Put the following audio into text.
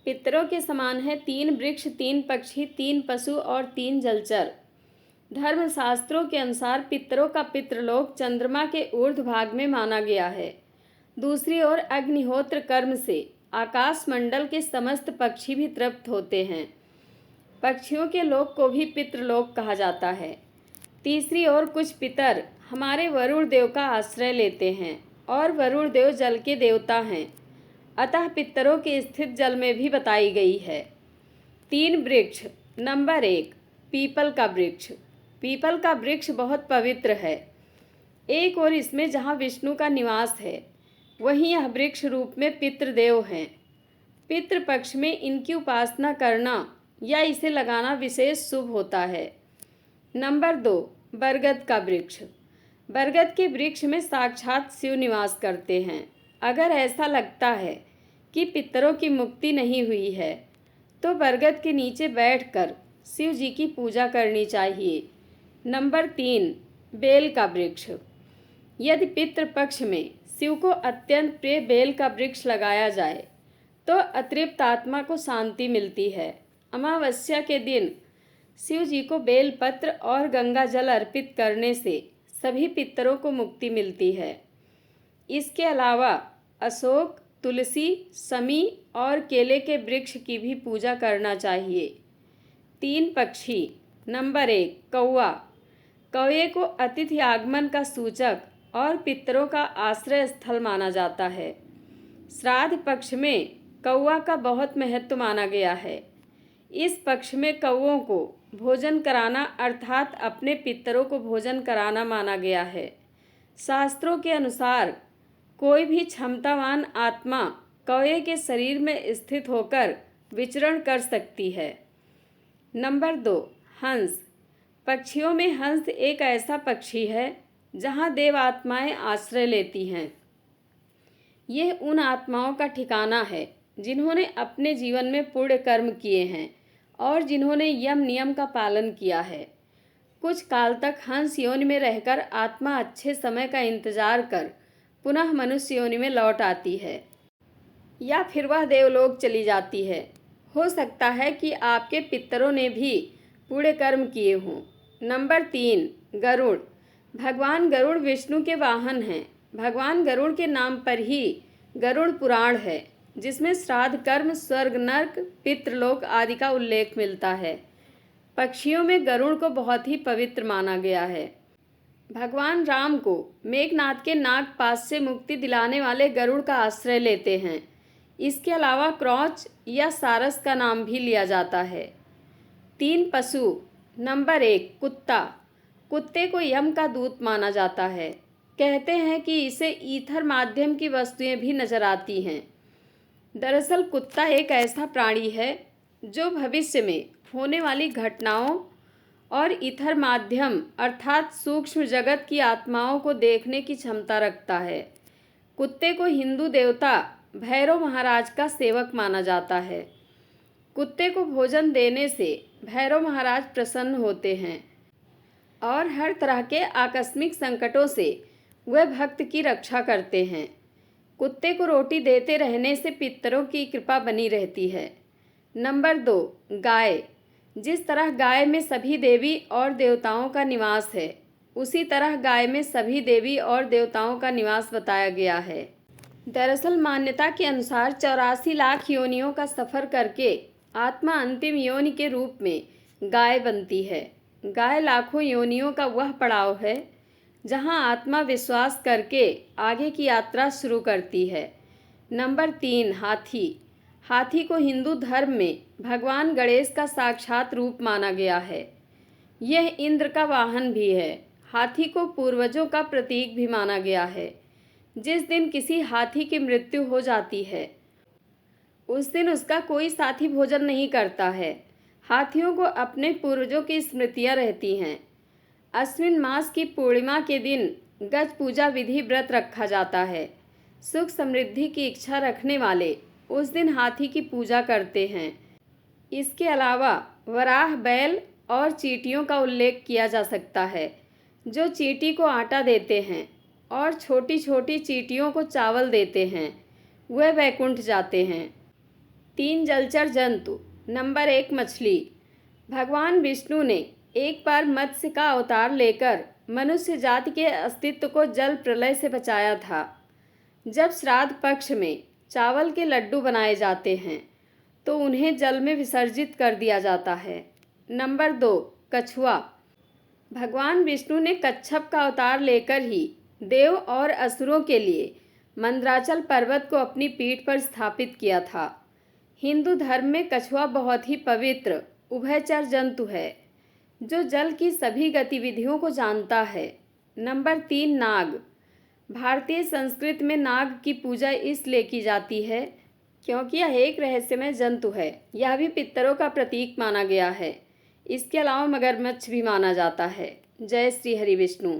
पितरों के समान है 3 वृक्ष, 3 पक्षी, 3 पशु और 3 जलचर। धर्मशास्त्रों के अनुसार पितरों का पितृलोक चंद्रमा के ऊर्ध्व भाग में माना गया है। दूसरी ओर अग्निहोत्र कर्म से आकाशमंडल के समस्त पक्षी भी तृप्त होते हैं। पक्षियों के लोक को भी पितृलोक कहा जाता है। तीसरी ओर कुछ पितर हमारे वरुण देव का आश्रय लेते हैं और वरुण देव जल के देवता हैं, अतः पितरों की स्थिति जल में भी बताई गई है। 3 वृक्ष। नंबर 1, पीपल का वृक्ष। पीपल का वृक्ष बहुत पवित्र है। एक और इसमें जहाँ विष्णु का निवास है, वहीं यह वृक्ष रूप में पितृदेव हैं। पितृपक्ष में इनकी उपासना करना या इसे लगाना विशेष शुभ होता है। नंबर 2, बरगद का वृक्ष। बरगद के वृक्ष में साक्षात शिव निवास करते हैं। अगर ऐसा लगता है कि पितरों की मुक्ति नहीं हुई है, तो बरगद के नीचे बैठकर शिव जी की पूजा करनी चाहिए। नंबर 3, बेल का वृक्ष। यदि पितृपक्ष में शिव को अत्यंत प्रिय बेल का वृक्ष लगाया जाए तो अतृप्त आत्मा को शांति मिलती है। अमावस्या के दिन शिव जी को बेल पत्र और गंगा जल अर्पित करने से सभी पितरों को मुक्ति मिलती है। इसके अलावा अशोक, तुलसी, समी और केले के वृक्ष की भी पूजा करना चाहिए। 3 पक्षी। नंबर 1, कौवा। कौवे को अतिथि आगमन का सूचक और पितरों का आश्रय स्थल माना जाता है। श्राद्ध पक्ष में कौवा का बहुत महत्व माना गया है। इस पक्ष में कौवों को भोजन कराना अर्थात अपने पितरों को भोजन कराना माना गया है। शास्त्रों के अनुसार कोई भी क्षमतावान आत्मा कौवे के शरीर में स्थित होकर विचरण कर सकती है। नंबर 2, हंस। पक्षियों में हंस एक ऐसा पक्षी है जहाँ देव आत्माएं आश्रय लेती हैं। यह उन आत्माओं का ठिकाना है जिन्होंने अपने जीवन में पुण्य कर्म किए हैं और जिन्होंने यम नियम का पालन किया है। कुछ काल तक हंस योनि में रहकर आत्मा अच्छे समय का इंतजार कर पुनः मनुष्य योनि में लौट आती है या फिर वह देवलोक चली जाती है। हो सकता है कि आपके पितरों ने भी पुण्य कर्म किए हों। नंबर 3, गरुड़। भगवान गरुड़ विष्णु के वाहन हैं। भगवान गरुड़ के नाम पर ही गरुड़ पुराण है, जिसमें श्राद्ध कर्म, स्वर्ग, नर्क, पितृलोक आदि का उल्लेख मिलता है। पक्षियों में गरुड़ को बहुत ही पवित्र माना गया है। भगवान राम को मेघनाद के नागपाश से मुक्ति दिलाने वाले गरुड़ का आश्रय लेते हैं। इसके अलावा क्रौच या सारस का नाम भी लिया जाता है। 3 पशु। नंबर 1, कुत्ता। कुत्ते को यम का दूत माना जाता है। कहते हैं कि इसे ईथर माध्यम की वस्तुएं भी नजर आती हैं। दरअसल कुत्ता एक ऐसा प्राणी है जो भविष्य में होने वाली घटनाओं और ईथर माध्यम अर्थात सूक्ष्म जगत की आत्माओं को देखने की क्षमता रखता है। कुत्ते को हिंदू देवता भैरव महाराज का सेवक माना जाता है। कुत्ते को भोजन देने से भैरव महाराज प्रसन्न होते हैं और हर तरह के आकस्मिक संकटों से वह भक्त की रक्षा करते हैं। कुत्ते को रोटी देते रहने से पितरों की कृपा बनी रहती है। नंबर 2, गाय। जिस तरह गाय में सभी देवी और देवताओं का निवास है, उसी तरह गाय में सभी देवी और देवताओं का निवास बताया गया है। दरअसल मान्यता के अनुसार 84 लाख योनियों का सफ़र करके आत्मा अंतिम योनि के रूप में गाय बनती है। गाय लाखों योनियों का वह पड़ाव है जहां आत्मा विश्वास करके आगे की यात्रा शुरू करती है। नंबर 3, हाथी। हाथी को हिंदू धर्म में भगवान गणेश का साक्षात रूप माना गया है। यह इंद्र का वाहन भी है। हाथी को पूर्वजों का प्रतीक भी माना गया है। जिस दिन किसी हाथी की मृत्यु हो जाती है, उस दिन उसका कोई साथी भोजन नहीं करता है। हाथियों को अपने पूर्वजों की स्मृतियाँ रहती हैं। अश्विन मास की पूर्णिमा के दिन गज पूजा विधि व्रत रखा जाता है। सुख समृद्धि की इच्छा रखने वाले उस दिन हाथी की पूजा करते हैं। इसके अलावा वराह, बैल और चींटियों का उल्लेख किया जा सकता है, जो चींटी को आटा देते हैं और छोटी छोटी चींटियों को चावल देते हैं। वह वैकुंठ जाते हैं। तीन जलचर जंतु। नंबर 1 मछली। भगवान विष्णु ने एक बार मत्स्य का अवतार लेकर मनुष्य जाति के अस्तित्व को जल प्रलय से बचाया था। जब श्राद्ध पक्ष में चावल के लड्डू बनाए जाते हैं तो उन्हें जल में विसर्जित कर दिया जाता है। नंबर 2 कछुआ। भगवान विष्णु ने कच्छप का अवतार लेकर ही देव और असुरों के लिए मंदराचल पर्वत को अपनी पीठ पर स्थापित किया था। हिंदू धर्म में कछुआ बहुत ही पवित्र उभयचर जंतु है जो जल की सभी गतिविधियों को जानता है। नंबर 3 नाग। भारतीय संस्कृति में नाग की पूजा इसलिए की जाती है क्योंकि यह एक रहस्यमय जंतु है। यह भी पितरों का प्रतीक माना गया है। इसके अलावा मगरमच्छ भी माना जाता है। जय श्री हरि विष्णु।